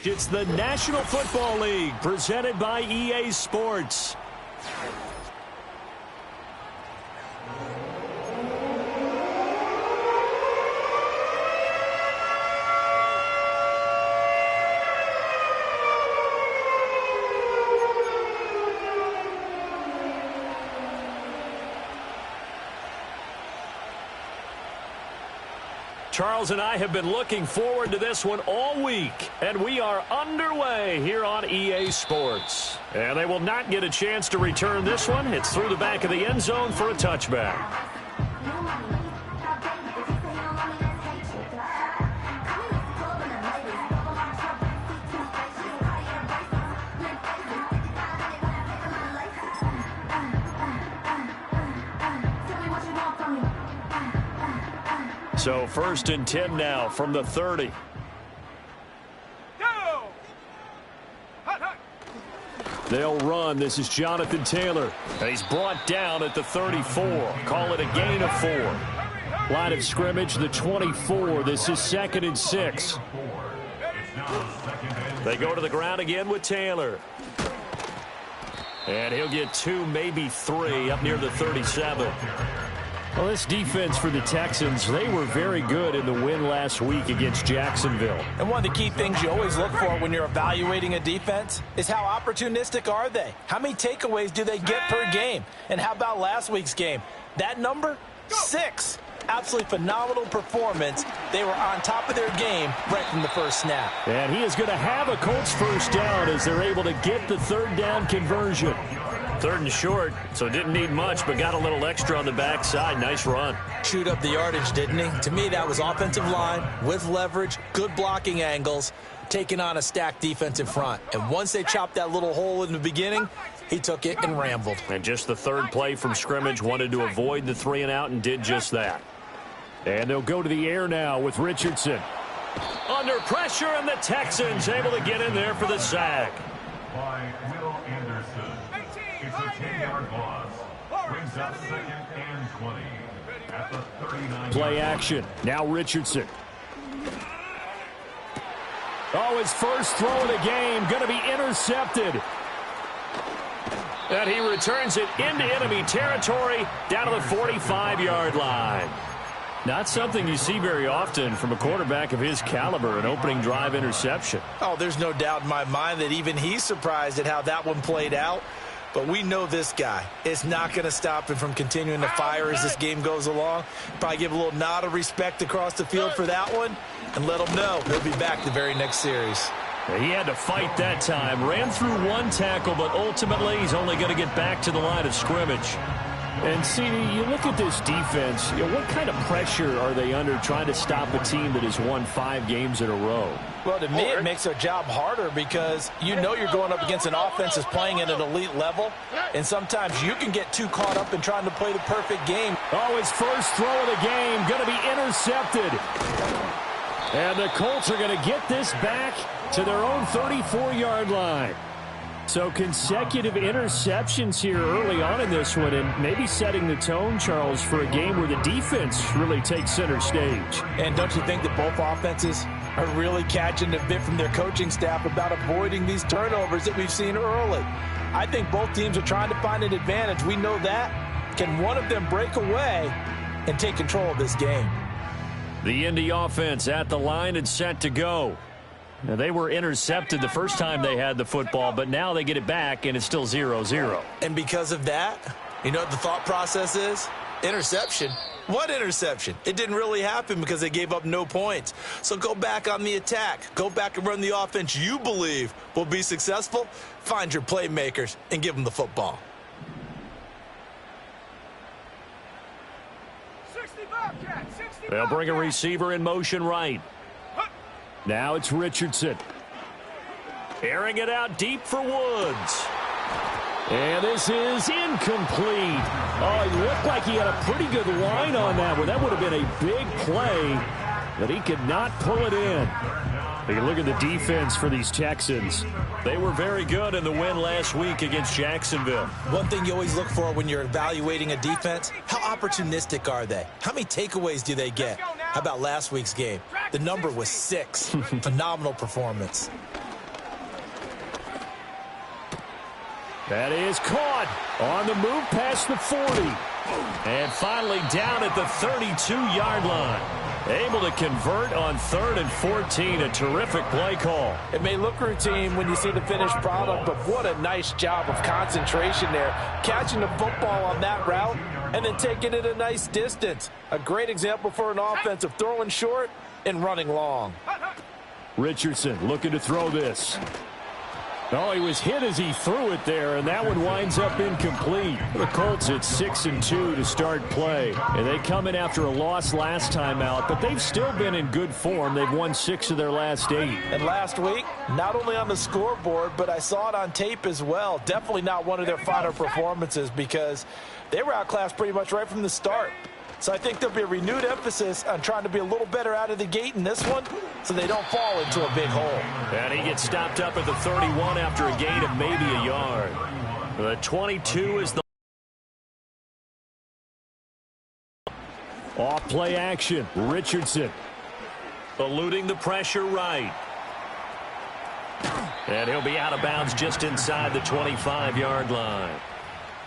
It's the National Football League presented by EA Sports. Charles and I have been looking forward to this one all week, and we are underway here on EA Sports. And they will not get a chance to return this one. It's through the back of the end zone for a touchback. So 1st and 10 now from the 30. Go! They'll run. This is Jonathan Taylor. And he's brought down at the 34. Call it a gain of 4. Line of scrimmage, the 24. This is 2nd and 6. They go to the ground again with Taylor. And he'll get 2, maybe 3 up near the 37. Well, this defense for the Texans, they were very good in the win last week against Jacksonville. And one of the key things you always look for when you're evaluating a defense is how opportunistic are they? How many takeaways do they get per game? And how about last week's game? That number? 6. Absolutely phenomenal performance. They were on top of their game right from the first snap. And he is going to have a Colts first down as they're able to get the 3rd down conversion. 3rd and short, so didn't need much, but got a little extra on the backside. Nice run. Chewed up the yardage, didn't he? To me, that was offensive line with leverage, good blocking angles, taking on a stacked defensive front. And once they chopped that little hole in the beginning, he took it and rambled. And just the 3rd play from scrimmage, wanted to avoid the 3 and out and did just that. And they'll go to the air now with Richardson. Under pressure, and the Texans able to get in there for the sack. By Will Anderson. It's a 10-yard loss. Brings up 2nd and 20 at the 39. Play action. Now Richardson. Oh, his first throw of the game going to be intercepted. And he returns it into enemy territory down to the 45-yard line. Not something you see very often from a quarterback of his caliber, an opening drive interception. Oh, there's no doubt in my mind that even he's surprised at how that one played out. But we know this guy is not going to stop him from continuing to fire as this game goes along. Probably give a little nod of respect across the field for that one and let him know he'll be back the very next series. He had to fight that time. Ran through 1 tackle, but ultimately he's only going to get back to the line of scrimmage. And, see, you look at this defense, what kind of pressure are they under trying to stop a team that has won 5 games in a row? Well, to me, it makes their job harder because you know you're going up against an offense that's playing at an elite level, and sometimes you can get too caught up in trying to play the perfect game. Oh, his first throw of the game going to be intercepted. And the Colts are going to get this back to their own 34-yard line. So consecutive interceptions here early on in this one, and maybe setting the tone, Charles, for a game where the defense really takes center stage. And don't you think that both offenses are really catching a bit from their coaching staff about avoiding these turnovers that we've seen early? I think both teams are trying to find an advantage. We know that. Can one of them break away and take control of this game? The Indy offense at the line and set to go. Now, they were intercepted the first time they had the football, but now they get it back, and it's still 0-0. And because of that, you know what the thought process is? Interception. What interception? It didn't really happen because they gave up no points. So go back on the attack. Go back and run the offense you believe will be successful. Find your playmakers and give them the football. 65, Cat, 65, They'll bring a receiver in motion right. Now it's Richardson. Airing it out deep for Woods. And this is incomplete. Oh, he looked like he had a pretty good line on that one. That would have been a big play, but he could not pull it in. Take a look at the defense for these Texans. They were very good in the win last week against Jacksonville. One thing you always look for when you're evaluating a defense, how opportunistic are they? How many takeaways do they get? How about last week's game? The number was 6. Phenomenal performance. That is caught on the move past the 40. And finally down at the 32-yard line. Able to convert on 3rd and 14. A terrific play call. It may look routine when you see the finished product, but what a nice job of concentration there. Catching the football on that route and then taking it a nice distance. A great example for an offense of throwing short and running long. Richardson looking to throw this. Oh, he was hit as he threw it there, and that one winds up incomplete. The Colts at 6-2 to start play. And they come in after a loss last time out, but they've still been in good form. They've won 6 of their last 8. And last week, not only on the scoreboard, but I saw it on tape as well. Definitely not one of their finer performances because they were outclassed pretty much right from the start. So I think there'll be a renewed emphasis on trying to be a little better out of the gate in this one so they don't fall into a big hole. And he gets stopped up at the 31 after a gain of maybe a yard. The 22 is the off-play action. Richardson eluding the pressure right. And he'll be out of bounds just inside the 25-yard line.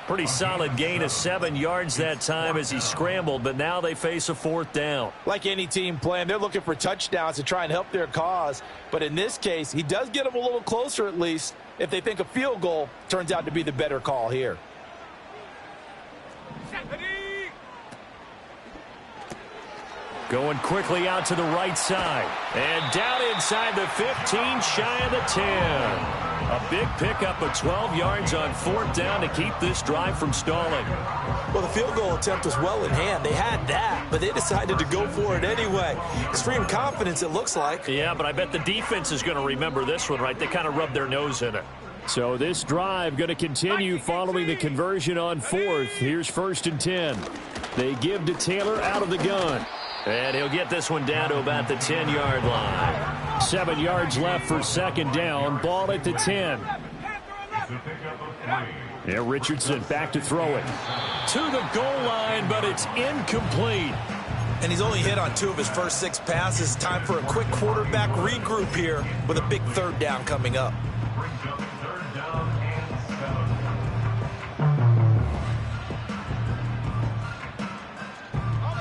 Pretty solid gain of 7 yards that time as he scrambled, but now they face a 4th down. Like any team playing, they're looking for touchdowns to try and help their cause. But in this case, he does get them a little closer at least if they think a field goal turns out to be the better call here. Going quickly out to the right side. And down inside the 15, shy of the 10. A big pickup of 12 yards on 4th down to keep this drive from stalling. Well, the field goal attempt was well in hand. They had that, but they decided to go for it anyway. Extreme confidence, it looks like. Yeah, but I bet the defense is going to remember this one, right? They kind of rubbed their nose in it. So this drive going to continue following the conversion on 4th. Here's 1st and 10. They give to Taylor out of the gun. And he'll get this one down to about the 10-yard line. 7 yards left for 2nd down. Ball at the 10. Yeah, Richardson back to throw it. To the goal line, but it's incomplete. And he's only hit on 2 of his first 6 passes. Time for a quick quarterback regroup here with a big 3rd down coming up.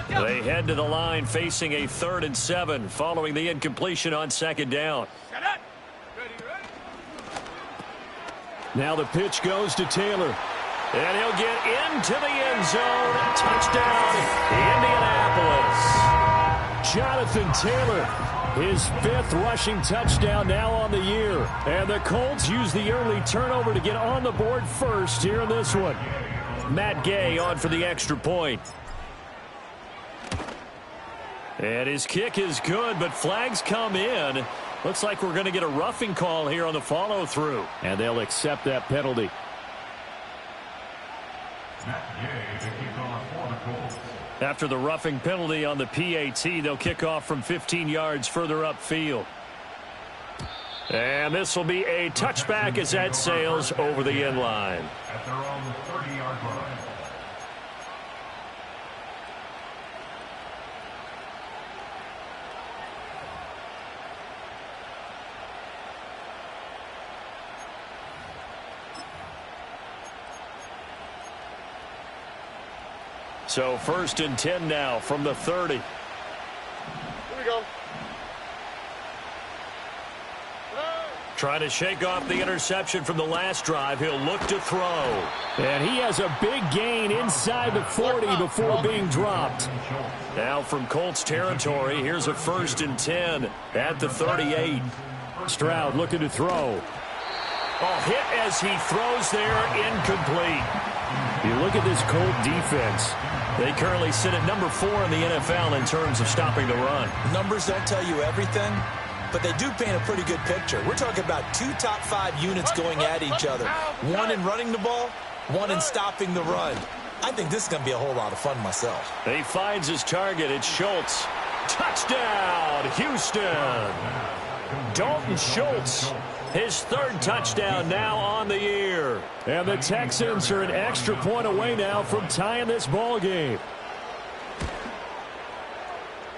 They head to the line facing a 3rd and 7 following the incompletion on 2nd down. Now the pitch goes to Taylor. And he'll get into the end zone. Touchdown, Indianapolis. Jonathan Taylor, his 5th rushing touchdown now on the year. And the Colts use the early turnover to get on the board first here in this one. Matt Gay on for the extra point. And his kick is good, but flags come in. Looks like we're going to get a roughing call here on the follow-through. And they'll accept that penalty. After the roughing penalty on the PAT, they'll kick off from 15 yards further upfield. And this will be a touchback as that sails over the end line. At their own 30-yard line. So 1st and 10 now from the 30. Here we go. Trying to shake off the interception from the last drive. He'll look to throw. And he has a big gain inside the 40 before being dropped. Now from Colts territory, here's a 1st and 10 at the 38. Stroud looking to throw. Oh, hit as he throws there, incomplete. You look at this Colt defense. They currently sit at number 4 in the NFL in terms of stopping the run. Numbers don't tell you everything, but they do paint a pretty good picture. We're talking about 2 top 5 units going at each other. 1 in running the ball, 1 in stopping the run. I think this is going to be a whole lot of fun myself. He finds his target. It's Schultz. Touchdown, Houston. Dalton Schultz. His 3rd touchdown now on the year. And the Texans are an extra point away now from tying this ball game.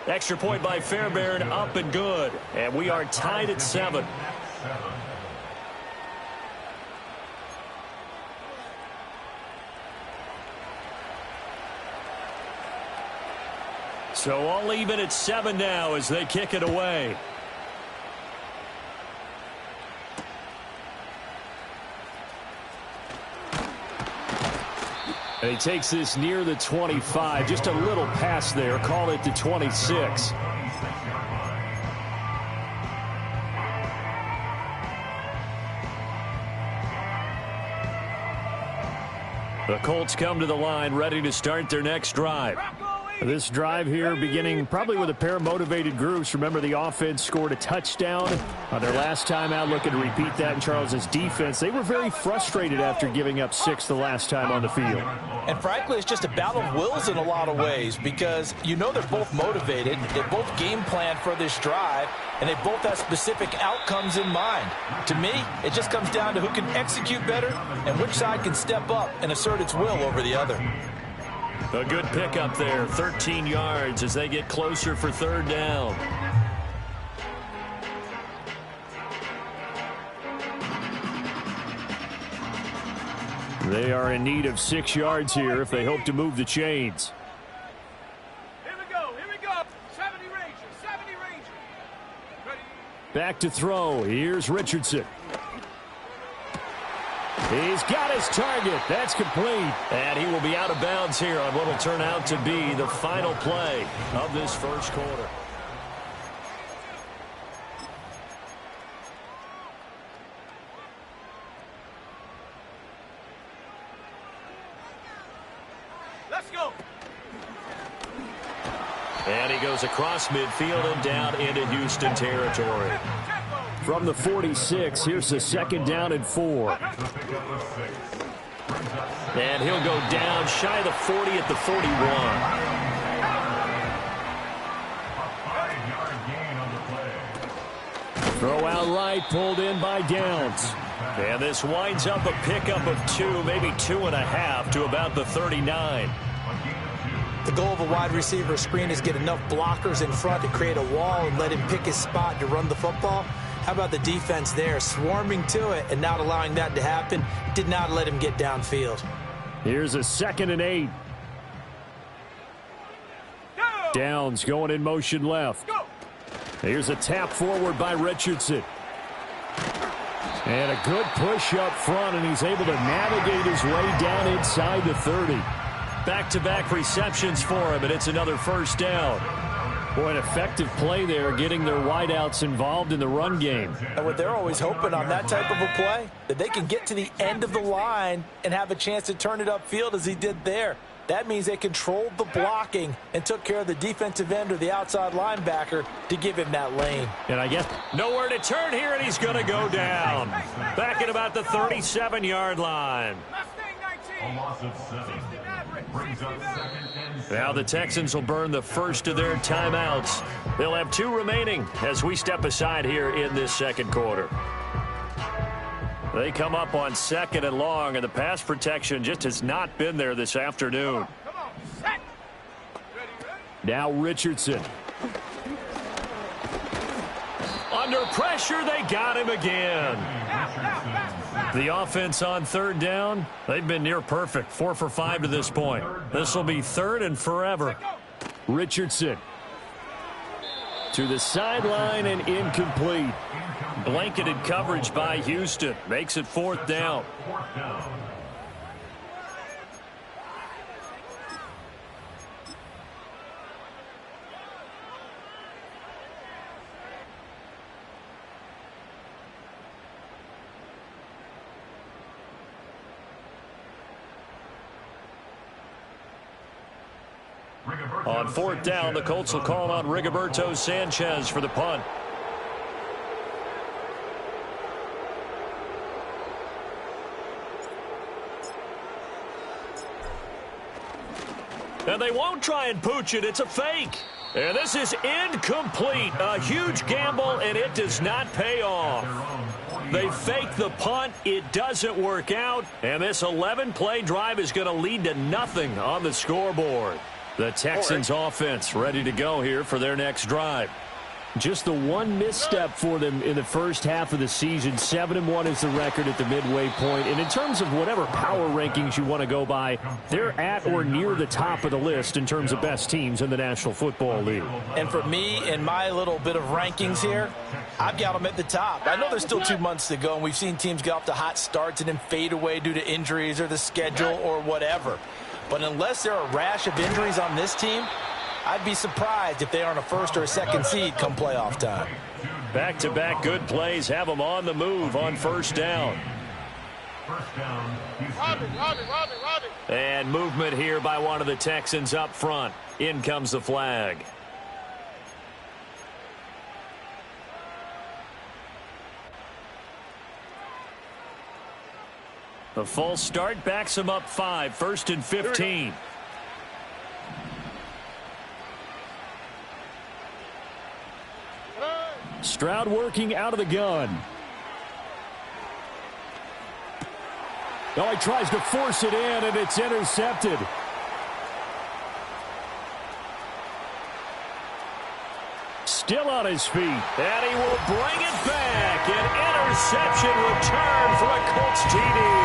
Extra point by Fairbairn, up and good. And we are tied at 7. So all even at 7 now as they kick it away. And he takes this near the 25. Just a little pass there. Call it the 26. The Colts come to the line ready to start their next drive. This drive here beginning probably with a pair of motivated groups. Remember, the offense scored a touchdown on their last time out, looking to repeat that in Charles's defense. They were very frustrated after giving up 6 the last time on the field. And frankly, it's just a battle of wills in a lot of ways because you know they're both motivated. They both game plan for this drive, and they both have specific outcomes in mind. To me, it just comes down to who can execute better and which side can step up and assert its will over the other. A good pickup there, 13 yards as they get closer for 3rd down. They are in need of 6 yards here if they hope to move the chains. Here we go. 70 Rangers, 70 Rangers. Ready? Back to throw. Here's Richardson. He's got his target. That's complete. And he will be out of bounds here on what will turn out to be the final play of this first quarter. Let's go. And he goes across midfield and down into Houston territory. From the 46, here's the 2nd down and 4. And he'll go down shy of the 40 at the 41. Throw out right, pulled in by Downs. And this winds up a pickup of 2, maybe 2.5 to about the 39. The goal of a wide receiver screen is get enough blockers in front to create a wall and let him pick his spot to run the football. How about the defense there, swarming to it and not allowing that to happen? Did not let him get downfield. Here's a 2nd and 8. Downs going in motion left. Here's a tap forward by Richardson. And a good push up front, and he's able to navigate his way down inside the 30. Back-to-back receptions for him, and it's another 1st down. Boy, an effective play there, getting their wideouts involved in the run game. And what they're always hoping on that type of a play, that they can get to the end of the line and have a chance to turn it upfield as he did there. That means they controlled the blocking and took care of the defensive end or the outside linebacker to give him that lane. And I guess nowhere to turn here, and he's going to go down. Back at about the 37-yard line. A loss of 7. Brings up 2nd and 7. Now the Texans will burn the first of their timeouts. They'll have 2 remaining as we step aside here in this 2nd quarter. They come up on 2nd and long, and the pass protection just has not been there this afternoon. Come on, set. Ready. Now Richardson. Under pressure, they got him again. The offense on 3rd down, they've been near perfect. 4 for 5 to this point. This will be 3rd and forever. Richardson to the sideline and incomplete. Blanketed coverage by Houston. Makes it 4th down. On 4th down, the Colts will call on Rigoberto Sanchez for the punt. And they won't try and pooch it. It's a fake. And this is incomplete. A huge gamble, and it does not pay off. They fake the punt. It doesn't work out. And this 11-play drive is going to lead to nothing on the scoreboard. The Texans offense ready to go here for their next drive. Just the one misstep for them in the first half of the season. 7-1 is the record at the midway point. And in terms of whatever power rankings you want to go by, they're at or near the top of the list in terms of best teams in the National Football League. And for me, in my little bit of rankings here, I've got them at the top. I know there's still 2 months to go, and we've seen teams get off to hot starts and then fade away due to injuries or the schedule or whatever. But unless there are a rash of injuries on this team, I'd be surprised if they aren't a first or a second seed come playoff time. Back-to-back good plays have them on the move on first down. And movement here by one of the Texans up front. In comes the flag. A false start backs them up 5, 1st and 15. Stroud working out of the gun. Oh, he tries to force it in, and it's intercepted. Still on his feet, and he will bring it back. An interception return for a Colts TD.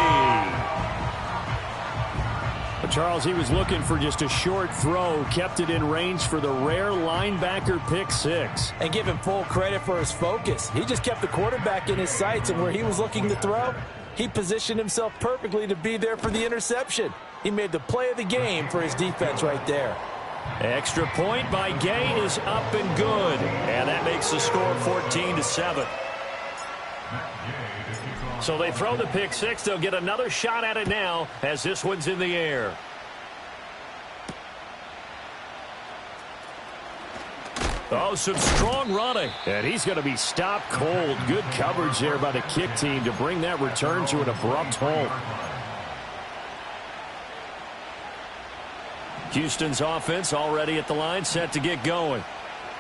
Charles, he was looking for just a short throw, kept it in range for the rare linebacker pick 6. And give him full credit for his focus. He just kept the quarterback in his sights, and where he was looking to throw, he positioned himself perfectly to be there for the interception. He made the play of the game for his defense right there. Extra point by Gay is up and good. And that makes the score 14-7. So they throw the pick 6. They'll get another shot at it now as this one's in the air. Oh, some strong running. And he's going to be stopped cold. Good coverage there by the kick team to bring that return to an abrupt halt. Houston's offense already at the line, set to get going.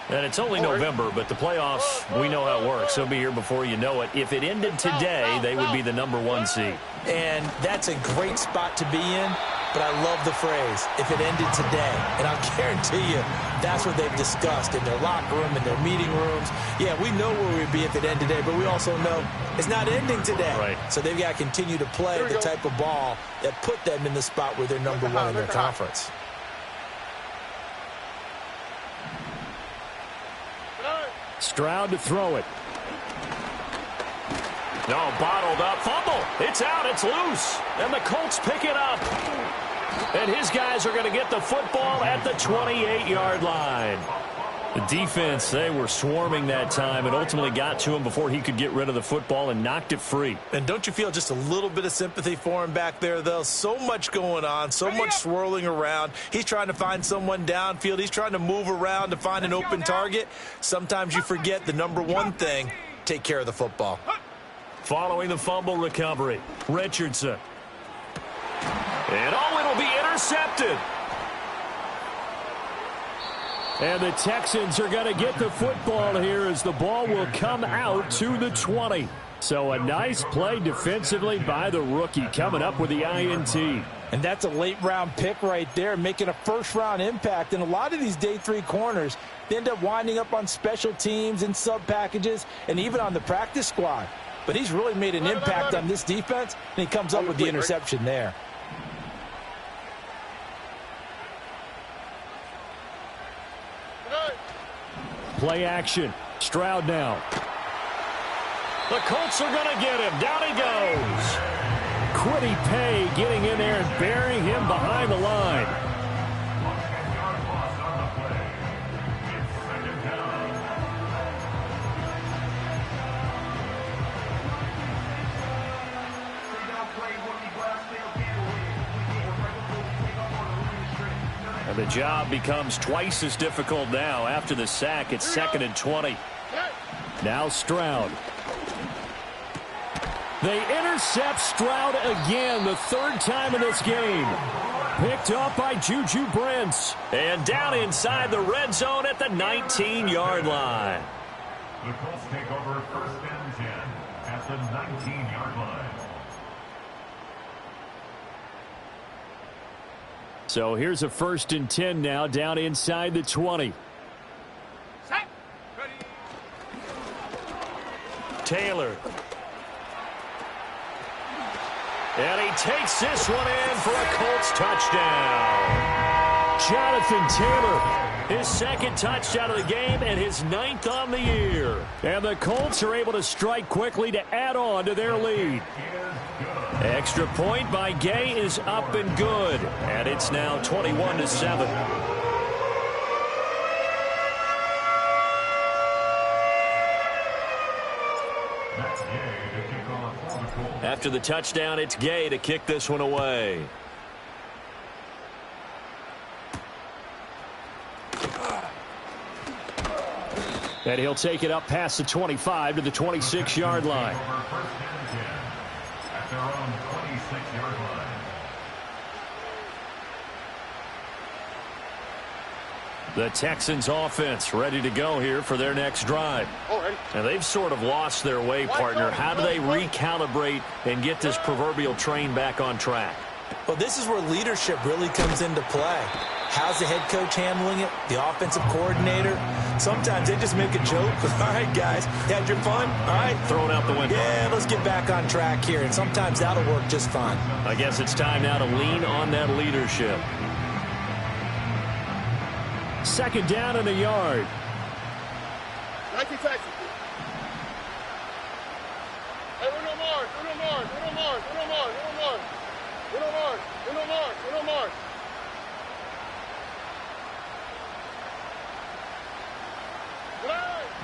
And it's only November, but the playoffs, we know how it works. They'll be here before you know it. If it ended today, they would be the #1 seed. And that's a great spot to be in, but I love the phrase, if it ended today. And I'll guarantee you, that's what they've discussed in their locker room, in their meeting rooms. Yeah, we know where we'd be if it ended today, but we also know it's not ending today. Right. So they've got to continue to play the type of ball that put them in the spot where they're #1 in their conference. Stroud to throw it. No, bottled up. Fumble. It's out. It's loose. And the Colts pick it up. And his guys are going to get the football at the 28-yard line. The defense, they were swarming that time and ultimately got to him before he could get rid of the football and knocked it free. And don't you feel just a little bit of sympathy for him back there, though? So much going on, so much swirling around. He's trying to find someone downfield. He's trying to move around to find an open target. Sometimes you forget the #1 thing, take care of the football. Following the fumble recovery, Richardson. And it'll be intercepted. And the Texans are going to get the football here as the ball will come out to the 20. So a nice play defensively by the rookie coming up with the INT. And that's a late-round pick right there, making a first-round impact. And a lot of these day 3 corners, they end up winding up on special teams and sub-packages and even on the practice squad. But he's really made an impact on this defense, and he comes up with the interception there. Play action. Stroud now. The Colts are going to get him. Down he goes. Kwity Paye getting in there and burying him behind the line. And the job becomes twice as difficult now after the sack. It's 2nd and 20. Now Stroud. They intercept Stroud again, the 3rd time in this game. Picked up by Juju Brents. And down inside the red zone at the 19-yard line. The Colts take over 1st and 10 at the 19-yard line. So here's a 1st and 10 now, down inside the 20. Set. Ready. Taylor. And he takes this one in for a Colts touchdown. Jonathan Taylor, his second touchdown of the game and his 9th on the year. And the Colts are able to strike quickly to add on to their lead. Extra point by Gay is up and good. And it's now 21-7. After the touchdown, it's Gay to kick this one away. And he'll take it up past the 25 to the 26-yard line. At their own 26-yard line. The Texans offense ready to go here for their next drive. And they've sort of lost their way, partner. How do they recalibrate and get this proverbial train back on track? Well, this is where leadership really comes into play. How's the head coach handling it? The offensive coordinator? Sometimes they just make a joke. All right, guys, you had your fun? All right. Throw it out the window. Yeah, let's get back on track here. And sometimes that'll work just fine. I guess it's time now to lean on that leadership. Second down and a yard. 19 Texas. Hey, Uno Mars, Uno Mars, Uno Mars, Uno Mars, Uno Mars, Uno Mars, Uno Mars, Uno Mars.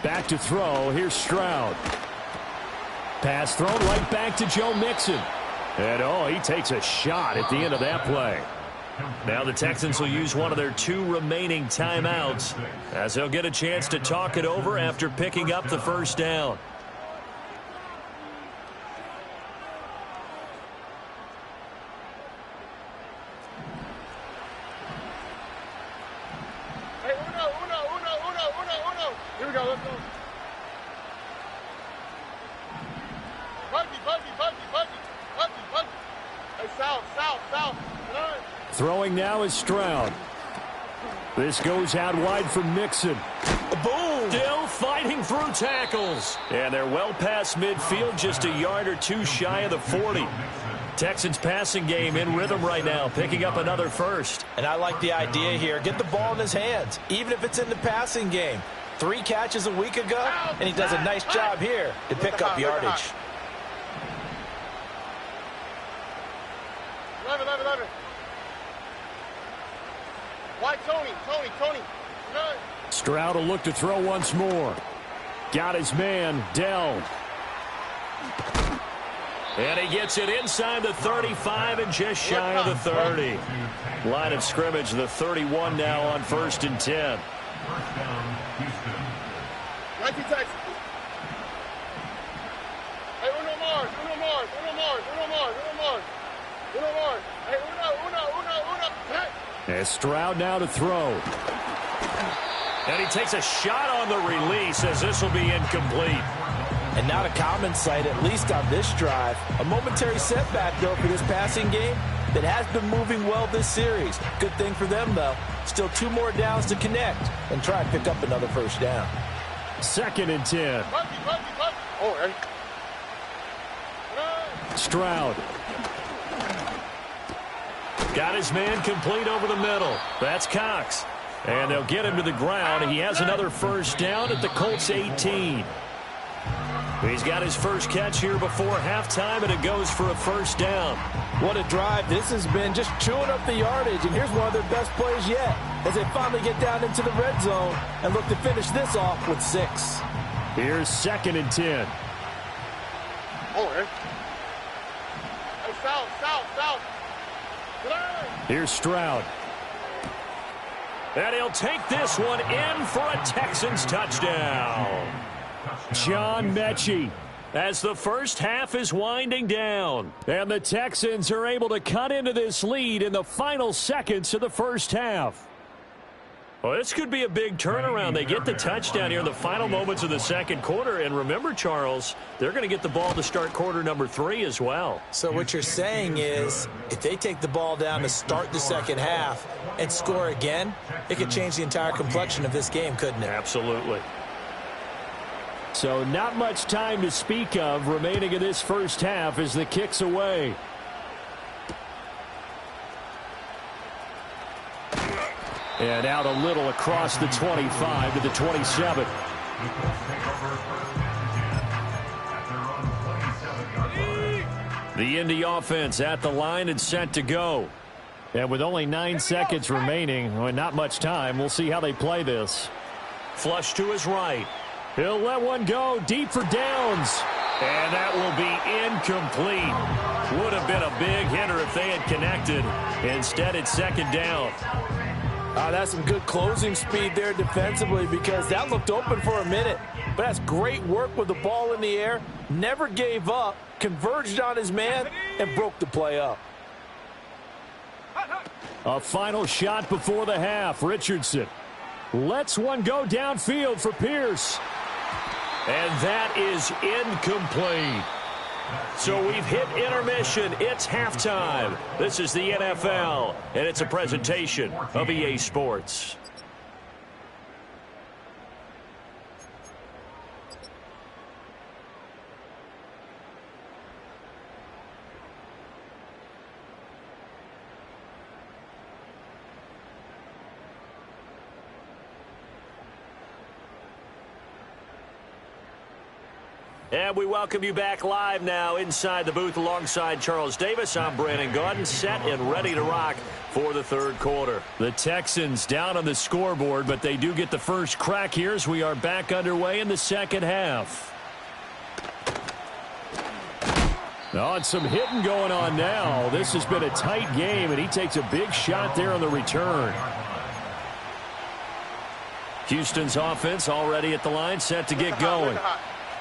Back to throw. Here's Stroud. Pass thrown right back to Joe Mixon. And, oh, he takes a shot at the end of that play. Now the Texans will use one of their 2 remaining timeouts as they'll get a chance to talk it over after picking up the first down. Hey, Uno. Here we go, let's go. Buggy. Hey, south. Right. Throwing now is Stroud. This goes out wide for Mixon. Boom! Still fighting through tackles. And they're well past midfield, just a yard or 2 shy of the 40. Texans passing game in rhythm right now, picking up another first. And I like the idea here. Get the ball in his hands, even if it's in the passing game. 3 catches a week ago, and he does a nice job here to pick up yardage. 11. Why Tony? None. Stroud will look to throw once more. Got his man, Dell. And he gets it inside the 35 and just shy of the 30. Line of scrimmage, the 31 now on 1st and 10. First down, Houston. 19 Texas. Hey, Uno Mars. Hey, Uno. Hey. As Stroud now to throw. And he takes a shot on the release as this will be incomplete. And not a common sight, at least on this drive. A momentary setback, though, for this passing game that has been moving well this series. Good thing for them, though. Still 2 more downs to connect and try and pick up another first down. 2nd and 10. Oh, Eddie. Stroud. Got his man complete over the middle. That's Cox. And they'll get him to the ground. He has another first down at the Colts 18. He's got his first catch here before halftime, and it goes for a first down. What a drive this has been, just chewing up the yardage. And here's one of their best plays yet as they finally get down into the red zone and look to finish this off with 6. Here's 2nd and 10. Oh, Eddie. Hey, south. Here's Stroud. And he'll take this one in for a Texans touchdown. John Mechie, as the first half is winding down. And the Texans are able to cut into this lead in the final seconds of the first half. Well, this could be a big turnaround. They get the touchdown here in the final moments of the second quarter. And remember, Charles, they're going to get the ball to start quarter number 3 as well. So what you're saying is if they take the ball down to start the second half and score again, it could change the entire complexion of this game, couldn't it? Absolutely. So not much time to speak of remaining in this first half as the kick's away. And out a little across the 25 to the 27. The Indy offense at the line and set to go. And with only 9 seconds remaining, well, not much time, we'll see how they play this. Flush to his right. He'll let one go deep for downs. And that will be incomplete. Would have been a big hitter if they had connected. Instead, it's second down. That's some good closing speed there defensively because that looked open for a minute. But that's great work with the ball in the air. Never gave up, converged on his man, and broke the play up. A final shot before the half. Richardson lets one go downfield for Pierce. And that is incomplete. So we've hit intermission. It's halftime. This is the NFL, and it's a presentation of EA Sports. And we welcome you back live now inside the booth alongside Charles Davis. I'm Brandon Gaudin, set and ready to rock for the third quarter. The Texans down on the scoreboard, but they do get the first crack here as we are back underway in the second half. Oh, and some hitting going on now. This has been a tight game, and he takes a big shot there on the return. Houston's offense already at the line, set to get going.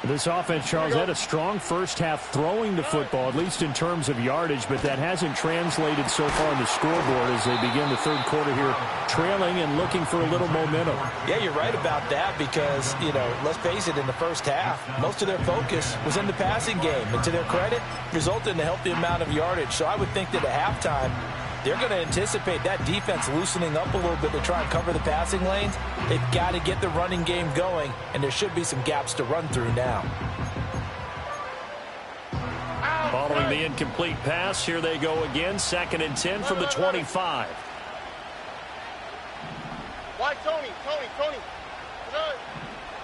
This offense, Charles, had a strong first half throwing the football, at least in terms of yardage, but that hasn't translated so far on the scoreboard as they begin the third quarter here, trailing and looking for a little momentum. Yeah, you're right about that because, let's face it, in the first half, most of their focus was in the passing game. And to their credit, resulted in a healthy amount of yardage. So I would think that at halftime, they're going to anticipate that defense loosening up a little bit to try and cover the passing lanes. They've got to get the running game going, and there should be some gaps to run through now. Following the incomplete pass, here they go again. 2nd and 10 from the 25. Why Tony?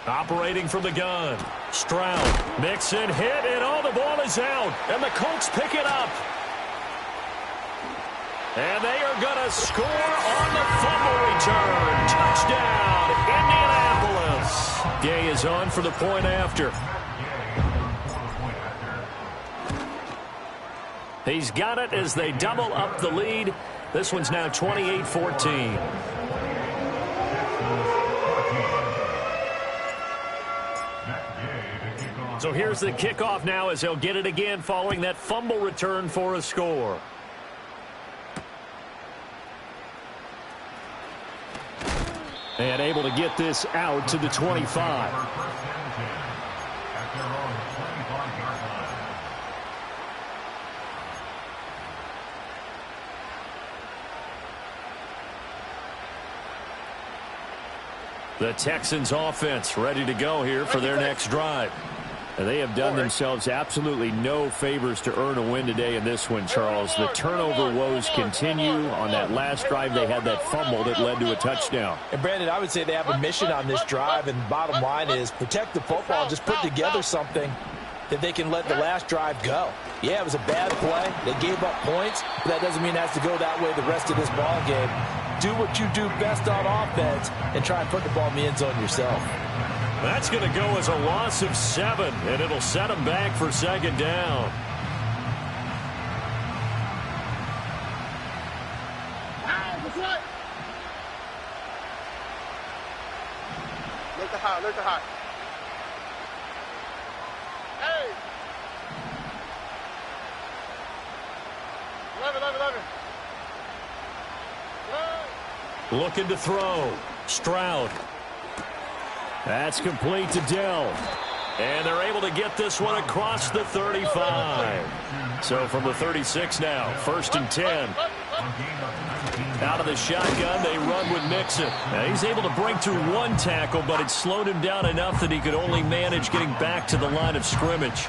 Operating from the gun. Stroud. Mixon hit, and the ball is out. And the Colts pick it up. And they are going to score on the fumble return. Touchdown, Indianapolis. Gay is on for the point after. He's got it as they double up the lead. This one's now 28-14. So here's the kickoff now as they'll get it again following that fumble return for a score. And able to get this out to the 25. The Texans offense ready to go here for their next drive. And they have done themselves absolutely no favors to earn a win today in this one, Charles. The turnover woes continue. On that last drive, they had that fumble that led to a touchdown. And, Brandon, I would say they have a mission on this drive, and the bottom line is protect the football, just put together something that they can let the last drive go. Yeah, it was a bad play. They gave up points, but that doesn't mean it has to go that way the rest of this ball game. Do what you do best on offense and try and put the ball in the end zone yourself. That's going to go as a loss of 7, and it'll set them back for second down. Look the high. Hey! 11. Looking to throw. Stroud. That's complete to Dell. And they're able to get this one across the 35. So from the 36 now, 1st and 10. Out of the shotgun, they run with Mixon. Now, he's able to break through one tackle, but it slowed him down enough that he could only manage getting back to the line of scrimmage.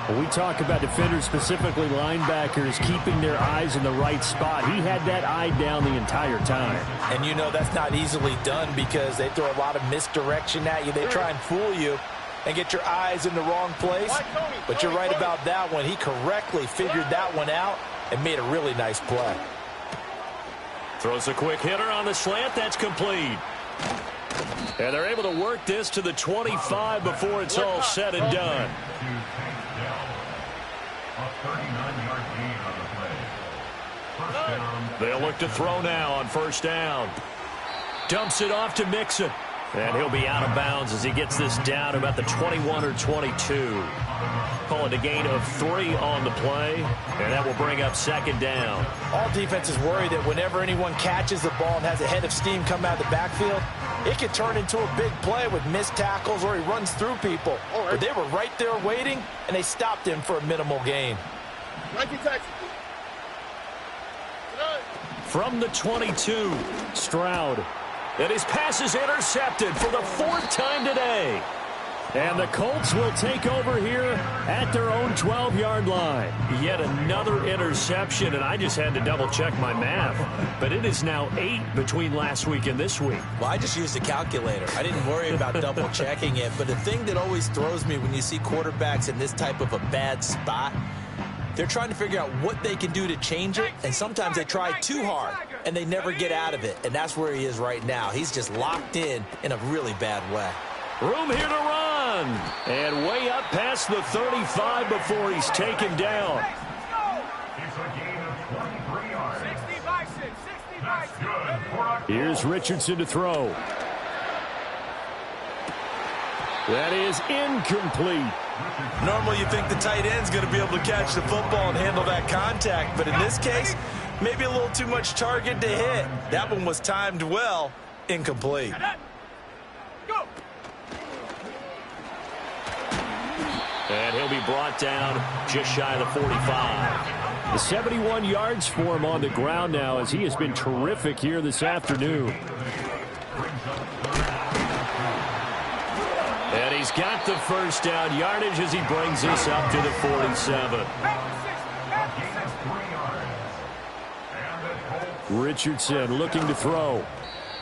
When we talk about defenders, specifically linebackers, keeping their eyes in the right spot, he had that eye down the entire time. And you know that's not easily done because they throw a lot of misdirection at you. They try and fool you and get your eyes in the wrong place. But you're right about that one. He correctly figured that one out and made a really nice play. Throws a quick hitter on the slant. That's complete. And they're able to work this to the 25 before it's all said and done. A 39-yard gain on the play. First down. They'll look to throw now on first down. Dumps it off to Mixon. And he'll be out of bounds as he gets this down about the 21 or 22. Call it a gain of 3 on the play, and that will bring up second down. All defenses worry that whenever anyone catches the ball and has a head of steam come out of the backfield, it can turn into a big play with missed tackles or he runs through people. But they were right there waiting, and they stopped him for a minimal gain. From the 22, Stroud. And his pass is intercepted for the 4th time today. And the Colts will take over here at their own 12-yard line. Yet another interception, and I just had to double-check my math. But it is now 8 between last week and this week. Well, I just used a calculator. I didn't worry about double-checking it. But the thing that always throws me when you see quarterbacks in this type of a bad spot, they're trying to figure out what they can do to change it, and sometimes they try too hard, and they never get out of it. And that's where he is right now. He's just locked in a really bad way. Room here to run. And way up past the 35 before he's taken down. It's a gain of 23 yards. 60 by 6. Good. Here's Richardson to throw. That is incomplete. Normally you think the tight end's going to be able to catch the football and handle that contact, but in this case, maybe a little too much target to hit. That one was timed well, incomplete. And he'll be brought down just shy of the 45. The 71 yards for him on the ground now as he has been terrific here this afternoon. And he's got the first down yardage as he brings this up to the 47. Richardson looking to throw.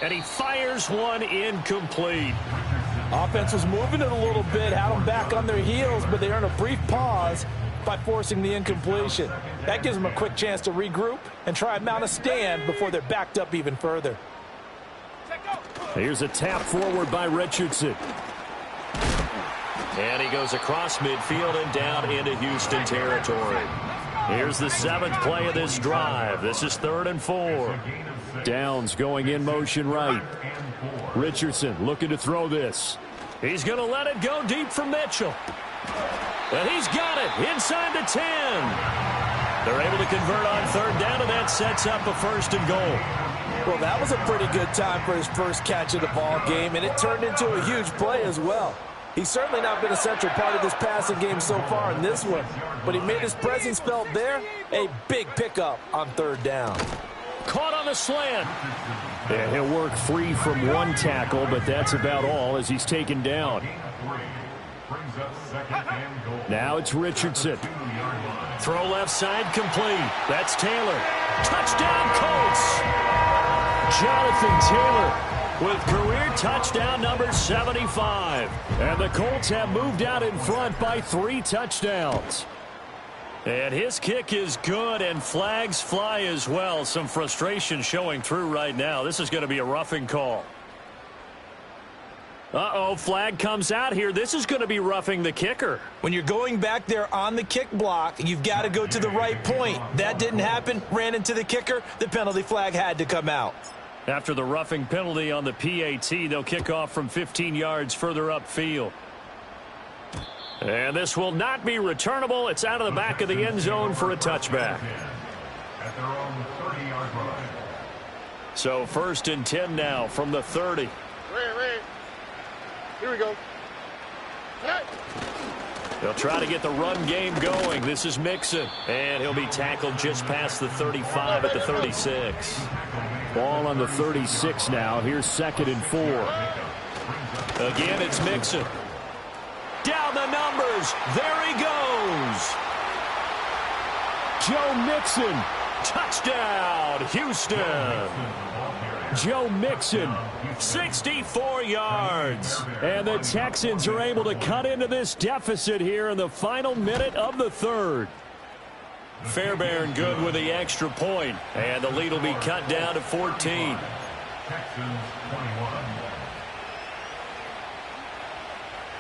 And he fires one incomplete. Offense was moving it a little bit, had them back on their heels, but they earned a brief pause by forcing the incompletion. That gives them a quick chance to regroup and try and mount a stand before they're backed up even further. Here's a tap forward by Richardson. And he goes across midfield and down into Houston territory. Here's the 7th play of this drive. This is 3rd and 4. Downs going in motion right. Richardson looking to throw this. He's going to let it go deep for Mitchell. And he's got it inside the 10. They're able to convert on 3rd down, and that sets up a 1st and goal. Well, that was a pretty good time for his first catch of the ball game, and it turned into a huge play as well. He's certainly not been a central part of this passing game so far in this one, but he made his presence felt there. A big pickup on 3rd down. Caught on the slant. Yeah, he'll work free from one tackle, but that's about all as he's taken down. Now it's Richardson. Throw left side complete. That's Taylor. Touchdown Colts. Jonathan Taylor with career touchdown number 75. And the Colts have moved out in front by 3 touchdowns. And his kick is good, and flags fly as well. Some frustration showing through right now. This is going to be a roughing call. Uh-oh, flag comes out here. This is going to be roughing the kicker. When you're going back there on the kick block, you've got to go to the right point. That didn't happen. Ran into the kicker. The penalty flag had to come out. After the roughing penalty on the PAT, they'll kick off from 15 yards further upfield. And this will not be returnable. It's out of the back of the end zone for a touchback. At their own 30-yard line. So 1st and 10 now from the 30. Ran. Here we go. They'll try to get the run game going. This is Mixon, and he'll be tackled just past the 35 at the 36. Ball on the 36 now. Here's 2nd and 4. Again, it's Mixon. Down the numbers. There he goes. Joe Mixon. Touchdown, Houston. Joe Mixon. 64 yards. And the Texans are able to cut into this deficit here in the final minute of the 3rd. Fairbairn good with the extra point, and the lead will be cut down to 14. Texans 21.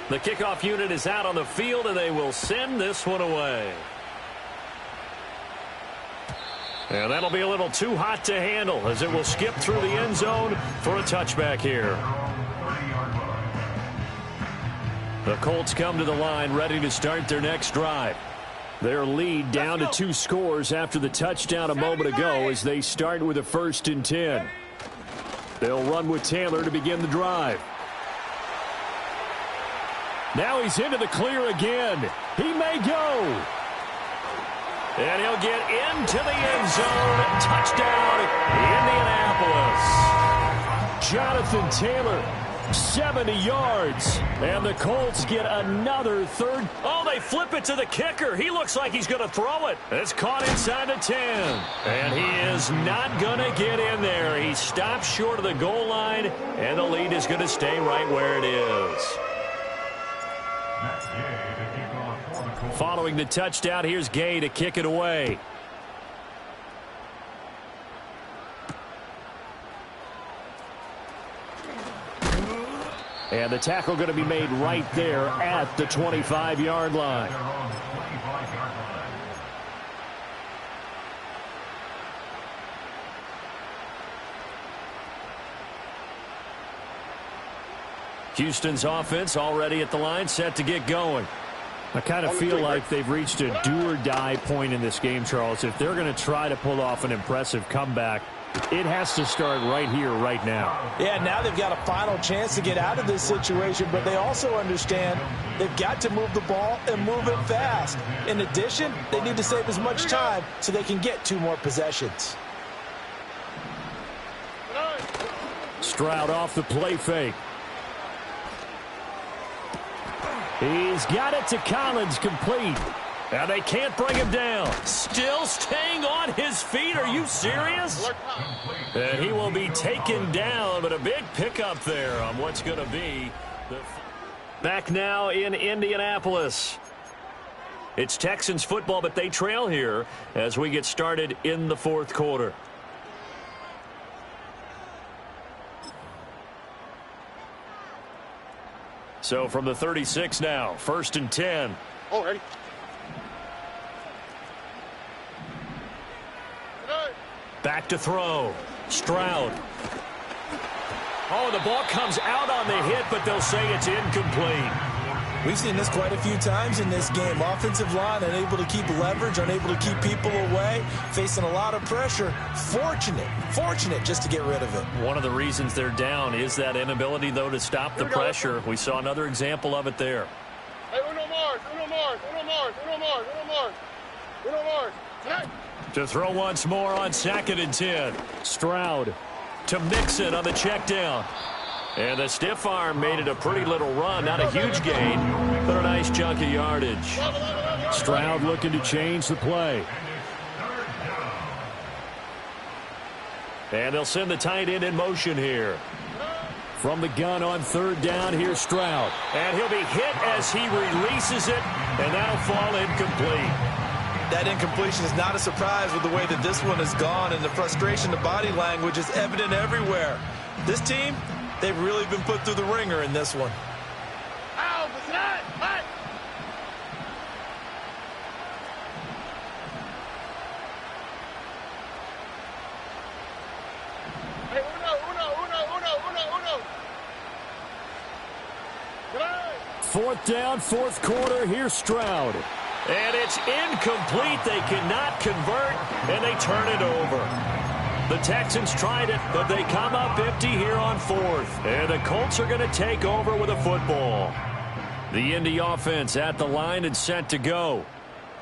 The kickoff unit is out on the field, and they will send this one away. And that'll be a little too hot to handle as it will skip through the end zone for a touchback here. The Colts come to the line ready to start their next drive. Their lead down to 2 scores after the touchdown a moment ago as they start with a 1st and 10. They'll run with Taylor to begin the drive. Now he's into the clear again. He may go. And he'll get into the end zone. Touchdown, Indianapolis. Jonathan Taylor, 70 yards. And the Colts get another 3rd. Oh, they flip it to the kicker. He looks like he's going to throw it. It's caught inside the 10. And he is not going to get in there. He stops short of the goal line, and the lead is going to stay right where it is. Following the touchdown, here's Gay to kick it away. And the tackle going to be made right there at the 25-yard line. Houston's offense already at the line, set to get going. I kind of feel like they've reached a do-or-die point in this game, Charles. If they're going to try to pull off an impressive comeback, it has to start right here, right now. Yeah, now they've got a final chance to get out of this situation, but they also understand they've got to move the ball and move it fast. In addition, they need to save as much time so they can get 2 more possessions. Stroud off the play fake. He's got it to Collins, complete. Now they can't bring him down. Still staying on his feet. Are you serious? And he will be taken down, but a big pickup there on what's going to be. Back now in Indianapolis. It's Texans football, but they trail here as we get started in the 4th quarter. So from the 36 now, 1st and 10. Oh, ready. Back to throw. Stroud. Oh, the ball comes out on the hit, but they'll say it's incomplete. We've seen this quite a few times in this game. Offensive line unable to keep leverage, unable to keep people away, facing a lot of pressure. Fortunate just to get rid of it. One of the reasons they're down is that inability, though, to stop the pressure. We saw another example of it there. Hey, Uno Mars. To throw once more on 2nd and 10. Stroud to Mixon on the check down. And the stiff arm made it a pretty little run. Not a huge gain, but a nice chunk of yardage. Stroud looking to change the play. And they'll send the tight end in motion here. From the gun on 3rd down, here's Stroud. And he'll be hit as he releases it, and that'll fall incomplete. That incompletion is not a surprise with the way that this one has gone, and the frustration, the body language is evident everywhere. This team, they've really been put through the ringer in this one. Ow, was that? What? Hey, Uno. Fourth down, 4th quarter. Here's Stroud. And it's incomplete. They cannot convert, and they turn it over. The Texans tried it, but they come up empty here on 4th. And the Colts are going to take over with a football. The Indy offense at the line and set to go.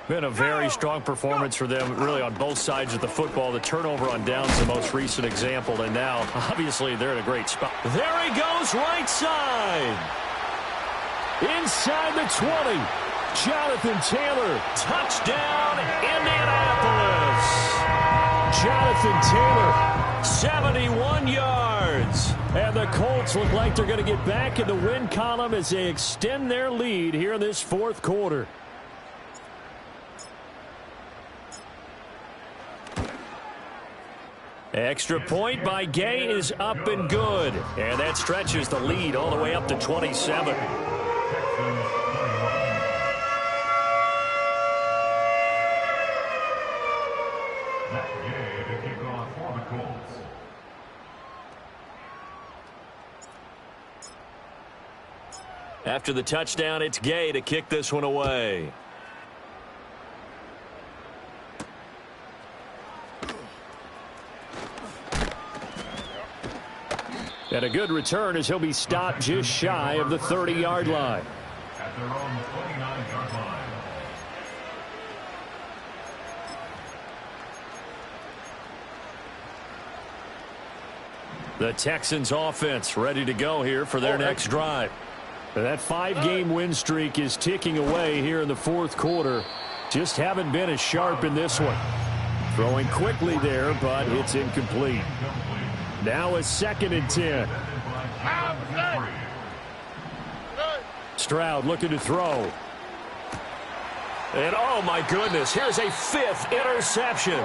Been a very strong performance for them, really, on both sides of the football. The turnover on downs the most recent example, and now, obviously, they're in a great spot. There he goes, right side. Inside the 20. Jonathan Taylor, touchdown, Indianapolis. Jonathan Taylor, 71 yards. And the Colts look like they're going to get back in the win column as they extend their lead here in this fourth quarter. Extra point by Gay is up and good. And that stretches the lead all the way up to 27. After the touchdown, it's Gay to kick this one away. And a good return as he'll be stopped just shy of the 30-yard line. At their own 29-yard line. The Texans offense ready to go here for their next drive. That 5-game win streak is ticking away here in the fourth quarter. Just haven't been as sharp in this one. Throwing quickly there, but it's incomplete. Now a 2nd and 10. Stroud looking to throw. And oh my goodness, here's a 5th interception.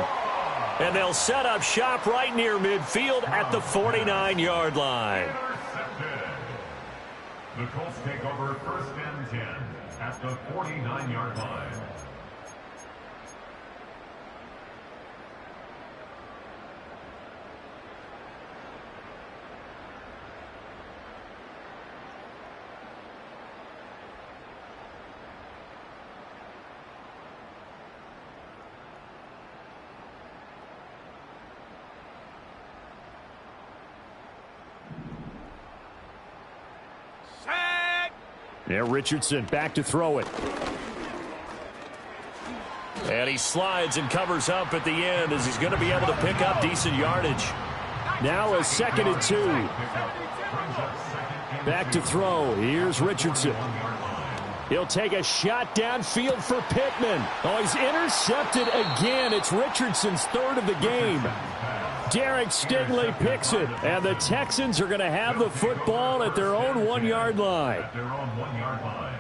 And they'll set up shop right near midfield at the 49-yard line. The Colts take over 1st and 10 at the 49-yard line. Now Richardson back to throw it. And he slides and covers up at the end as he's going to be able to pick up decent yardage. Now a 2nd and 2. Back to throw. Here's Richardson. He'll take a shot downfield for Pittman. Oh, he's intercepted again. It's Richardson's 3rd of the game. Derek Stingley picks it, and the Texans are going to have the football at their own 1-yard line. At their own 1-yard line.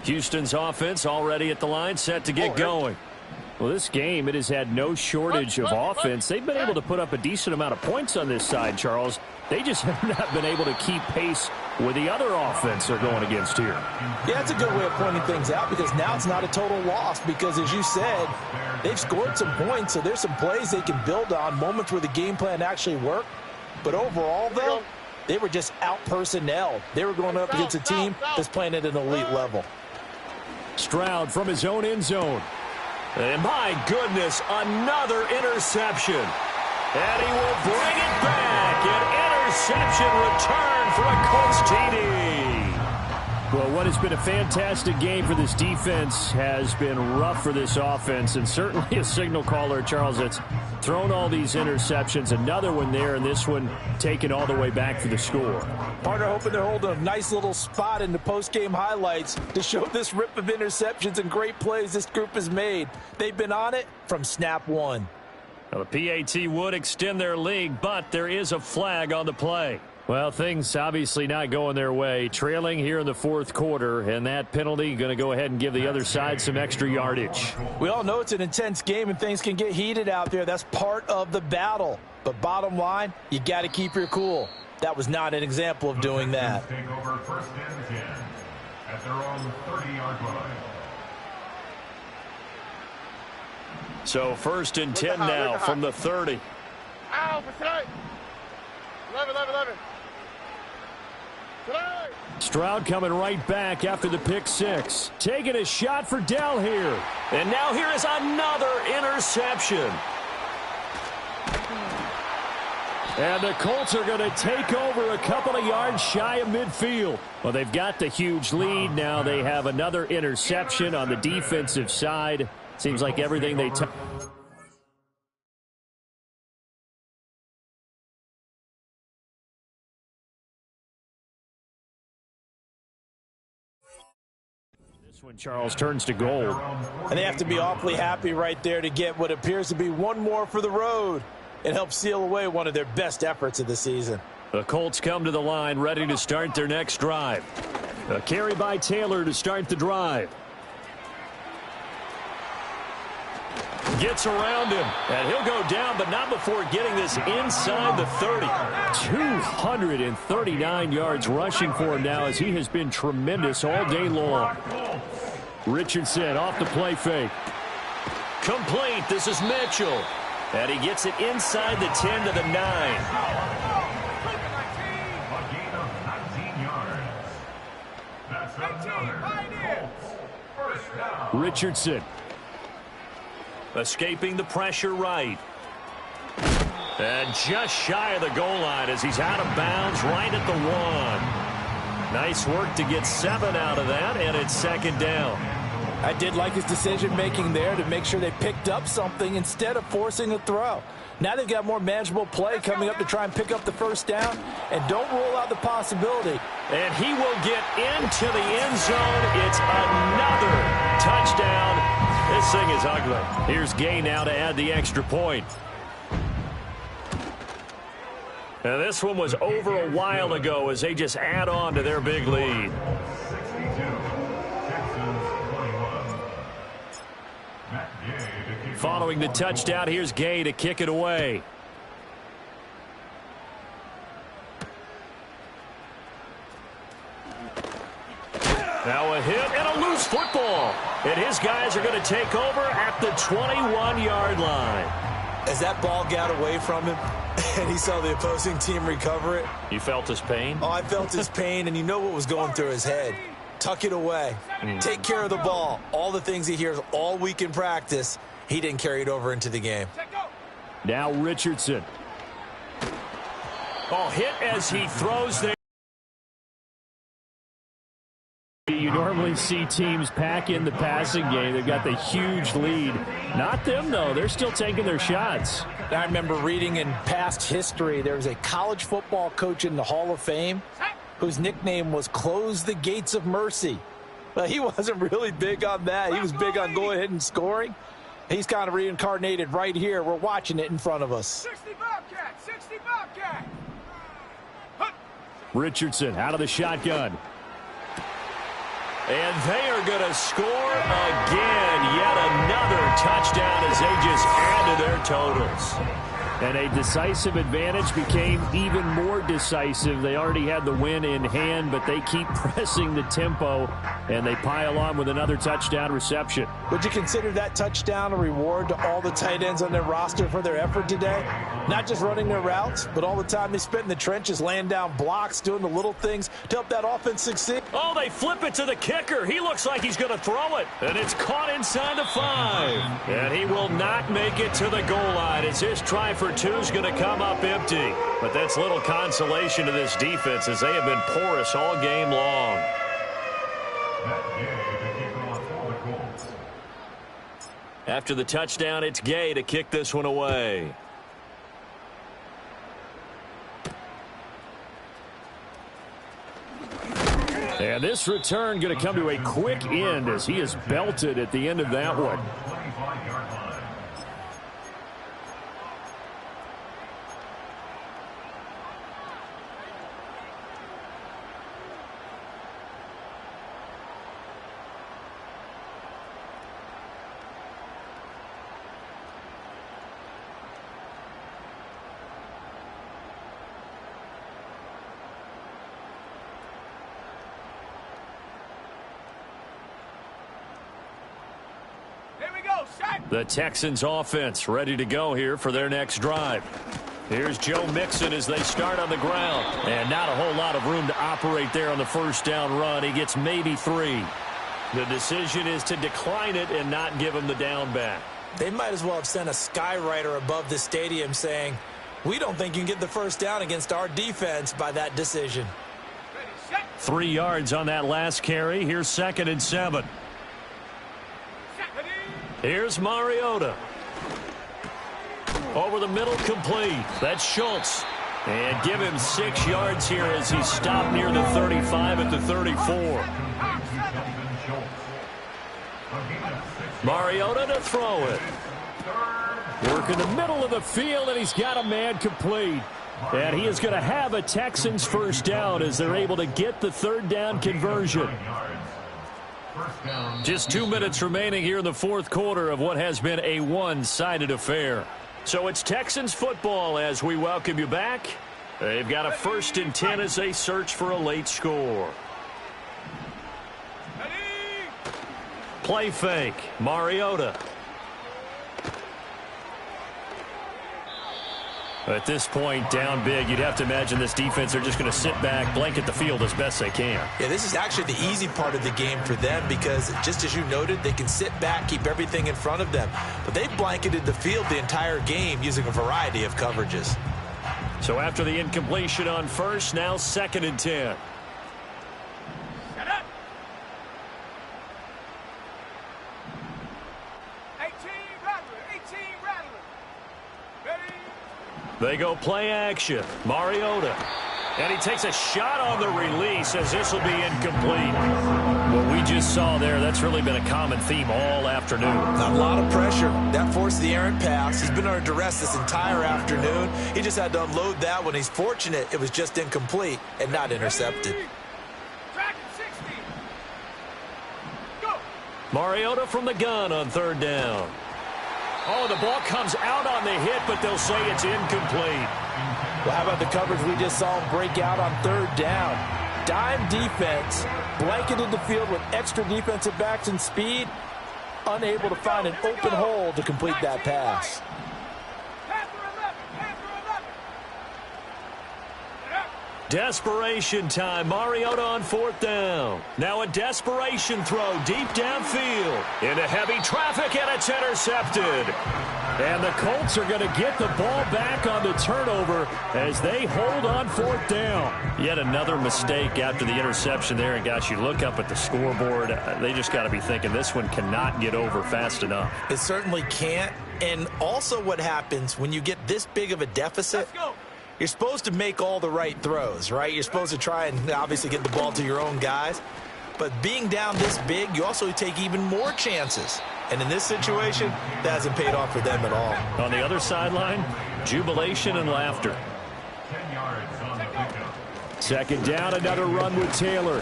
Houston's offense already at the line, set to get going. Well, this game, it has had no shortage of offense. They've been able to put up a decent amount of points on this side, Charles. They just have not been able to keep pace with the other offense they're going against here. Yeah, that's a good way of pointing things out because now it's not a total loss because, as you said, they've scored some points, so there's some plays they can build on, moments where the game plan actually worked. But overall, though, they were just out-personnel. They were going up against a team that's playing at an elite level. Stroud from his own end zone. And my goodness, another interception. And he will bring it back. An interception return for a Colts TD. Well, what has been a fantastic game for this defense has been rough for this offense, and certainly a signal caller, Charles, that's thrown all these interceptions. Another one there, and this one taken all the way back for the score. Partner hoping they're holding a nice little spot in the post-game highlights to show this rip of interceptions and great plays this group has made. They've been on it from snap one. Well, the PAT would extend their lead, but there is a flag on the play. Well, things obviously not going their way. Trailing here in the fourth quarter, and that penalty going to go ahead and give the other side some extra yardage. We all know it's an intense game and things can get heated out there. That's part of the battle. But bottom line, you got to keep your cool. That was not an example of doing that. Take over 1st and 10 at their own 30-yard line. So 1st and 10 now from the 30. Ow, 11, 11, 11. Stroud coming right back after the pick six. Taking a shot for Dell here. And now here is another interception. And the Colts are going to take over a couple of yards shy of midfield. Well, they've got the huge lead. Now they have another interception on the defensive side. Seems like everything they touch. This one, Charles, turns to goal. And they have to be awfully happy right there to get what appears to be one more for the road. It helps seal away one of their best efforts of the season. The Colts come to the line ready to start their next drive. A carry by Taylor to start the drive. Gets around him, and he'll go down, but not before getting this inside the 30. 239 yards rushing for him now as he has been tremendous all day long. Richardson off the play fake. Complete. This is Mitchell. And he gets it inside the 10 to the 9. A gain of 19 yards. That's another Colts first down. Richardson. Escaping the pressure right. And just shy of the goal line as he's out of bounds right at the 1. Nice work to get 7 out of that, and it's second down. I did like his decision-making there to make sure they picked up something instead of forcing a throw. Now they've got more manageable play coming up to try and pick up the first down, and don't rule out the possibility. And he will get into the end zone. It's another touchdown. This thing is ugly. Here's Gay now to add the extra point. And this one was over a while ago as they just add on to their big lead. 62. Texans 21. Matt Gay to kick Following the touchdown, here's Gay to kick it away. Now a hit and a loose football. And his guys are going to take over at the 21-yard line. As that ball got away from him and he saw the opposing team recover it. You felt his pain? Oh, I felt his pain, and you know what was going through his head. Tuck it away. Take care of the ball. All the things he hears all week in practice, he didn't carry it over into the game. Now Richardson. Oh, hit as he throws there. You normally see teams pack in the passing game. They've got the huge lead. Not them, though. They're still taking their shots. I remember reading in past history, there was a college football coach in the Hall of Fame whose nickname was Close the Gates of Mercy. But he wasn't really big on that. He was big on going ahead and scoring. He's kind of reincarnated right here. We're watching it in front of us. 60 Bobcat, 60 Bobcat. Richardson out of the shotgun. And they are going to score again. Yet another touchdown as they just add to their totals. And a decisive advantage became even more decisive. They already had the win in hand, but they keep pressing the tempo, and they pile on with another touchdown reception. Would you consider that touchdown a reward to all the tight ends on their roster for their effort today? Not just running their routes, but all the time they spent in the trenches, laying down blocks, doing the little things to help that offense succeed. Oh, they flip it to the kicker. He looks like he's going to throw it, and it's caught inside the 5. And he will not make it to the goal line as his try for 2 is going to come up empty. But that's little consolation to this defense as they have been porous all game long. After the touchdown, it's Gay to kick this one away. And this return going to come to a quick end as he is belted at the end of that one. The Texans offense ready to go here for their next drive. Here's Joe Mixon as they start on the ground. And not a whole lot of room to operate there on the first down run. He gets maybe 3. The decision is to decline it and not give him the down back. They might as well have sent a skywriter above the stadium saying, we don't think you can get the first down against our defense by that decision. 3 yards on that last carry. Here's 2nd and 7. Here's Mariota. Over the middle, complete. That's Schultz. And give him 6 yards here as he stopped near the 35 at the 34. Mariota to throw it. Work in the middle of the field, and he's got a man complete. And he is going to have a Texans first down as they're able to get the 3rd down conversion. Just 2 minutes remaining here in the 4th quarter of what has been a one-sided affair. So it's Texans football as we welcome you back. They've got a 1st and 10 as they search for a late score. Play fake. Mariota. At this point, down big, you'd have to imagine this defense are just going to sit back, blanket the field as best they can. Yeah, this is actually the easy part of the game for them because, just as you noted, they can sit back, keep everything in front of them. But they've blanketed the field the entire game using a variety of coverages. So after the incompletion on first, now 2nd and 10. They go play action. Mariota. And he takes a shot on the release as this will be incomplete. What we just saw there, that's really been a common theme all afternoon. Not a lot of pressure. That forced the errant pass. He's been under duress this entire afternoon. He just had to unload that one. He's fortunate it was just incomplete and not intercepted. Mariota from the gun on 3rd down. Oh, the ball comes out on the hit, but they'll say it's incomplete. Well, how about the coverage we just saw him break out on 3rd down? Dime defense, blanketed the field with extra defensive backs and speed, unable to find an open hole to complete that pass. Desperation time. Mariota on 4th down. Now a desperation throw deep downfield. Into heavy traffic, and it's intercepted. And the Colts are going to get the ball back on the turnover as they hold on 4th down. Yet another mistake after the interception there. And, gosh, you look up at the scoreboard. They just got to be thinking this one cannot get over fast enough. It certainly can't. And also what happens when you get this big of a deficit, you're supposed to make all the right throws, right? You're supposed to try and obviously get the ball to your own guys. But being down this big, you also take even more chances. And in this situation, that hasn't paid off for them at all. On the other sideline, jubilation and laughter. 10 yards on the pickup. 2nd down, another run with Taylor.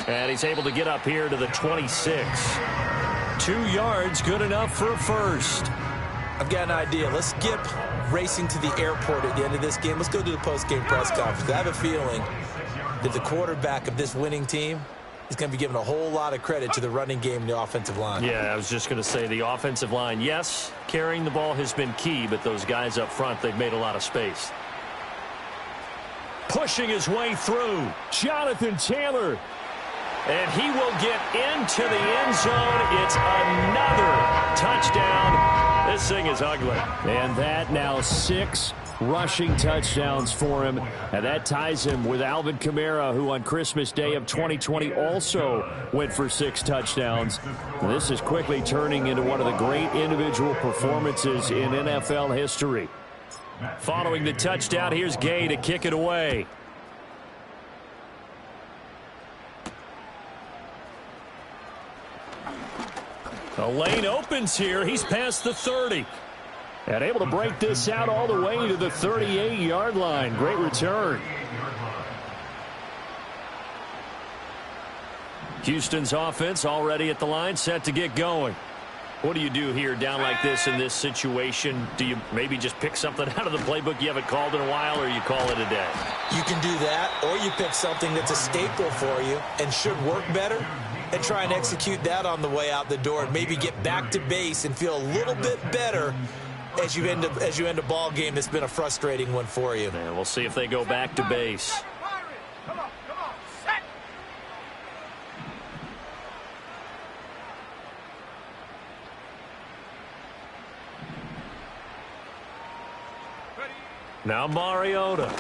And he's able to get up here to the 26. 2 yards, good enough for a first. I've got an idea. Let's skip racing to the airport at the end of this game. Let's go to the post-game press conference. I have a feeling that the quarterback of this winning team is going to be given a whole lot of credit to the running game and the offensive line. Yeah, I was just going to say the offensive line, yes, carrying the ball has been key, but those guys up front, they've made a lot of space. Pushing his way through, Jonathan Taylor. And he will get into the end zone. It's another touchdown. This thing is ugly. And that now 6 rushing touchdowns for him. And that ties him with Alvin Kamara, who on Christmas Day of 2020 also went for 6 touchdowns. This is quickly turning into one of the great individual performances in NFL history. Following the touchdown, here's Gay to kick it away. The lane opens here. He's past the 30. And able to break this out all the way to the 38-yard line. Great return. Houston's offense already at the line, set to get going. What do you do here down like this in this situation? Do you maybe just pick something out of the playbook you haven't called in a while, or you call it a day? You can do that, or you pick something that's a staple for you and should work better and try and execute that on the way out the door and maybe get back to base and feel a little bit better as you end a ball game that's been a frustrating one for you. And we'll see if they go back to base. Come on, set. Now Mariota.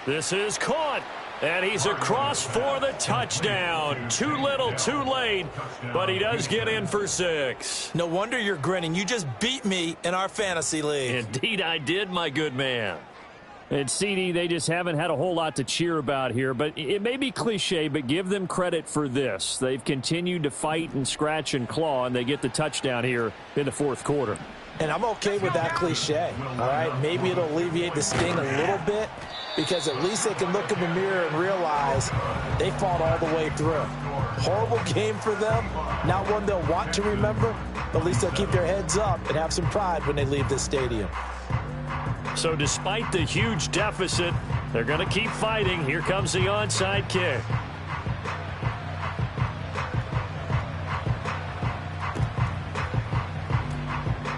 This is caught. And he's across for the touchdown. Too little, too late, but he does get in for 6. No wonder you're grinning. You just beat me in our fantasy league. Indeed I did, my good man. And CD, they just haven't had a whole lot to cheer about here, but it may be cliche, but give them credit for this. They've continued to fight and scratch and claw, and they get the touchdown here in the fourth quarter. And I'm okay with that cliche, all right? Maybe it'll alleviate the sting a little bit, because at least they can look in the mirror and realize they fought all the way through. Horrible game for them, not one they'll want to remember, but at least they'll keep their heads up and have some pride when they leave this stadium. So despite the huge deficit, they're going to keep fighting. Here comes the onside kick.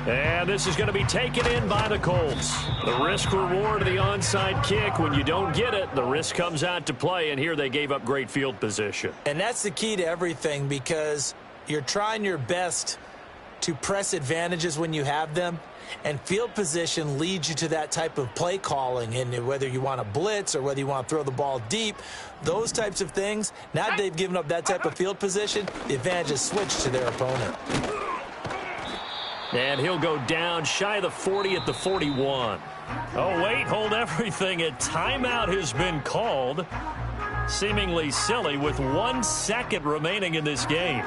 And this is going to be taken in by the Colts. The risk-reward of the onside kick. When you don't get it, the risk comes out to play, and here they gave up great field position. And that's the key to everything, because you're trying your best to press advantages when you have them, and field position leads you to that type of play calling. And whether you want to blitz or whether you want to throw the ball deep, those types of things, now that they've given up that type of field position, the advantage is switched to their opponent. And he'll go down shy of the 40 at the 41. Oh, wait, hold everything. A timeout has been called. Seemingly silly with 1 second remaining in this game.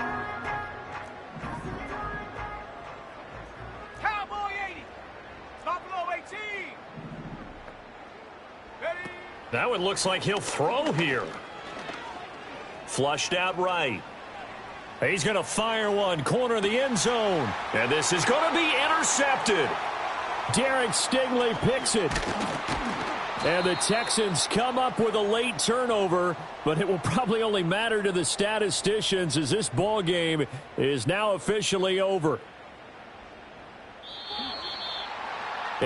Cowboy 80. Stop below 18. Ready? That one looks like he'll throw here. Flushed out right. He's going to fire one, corner of the end zone. And this is going to be intercepted. Derek Stingley picks it. And the Texans come up with a late turnover, but it will probably only matter to the statisticians as this ball game is now officially over.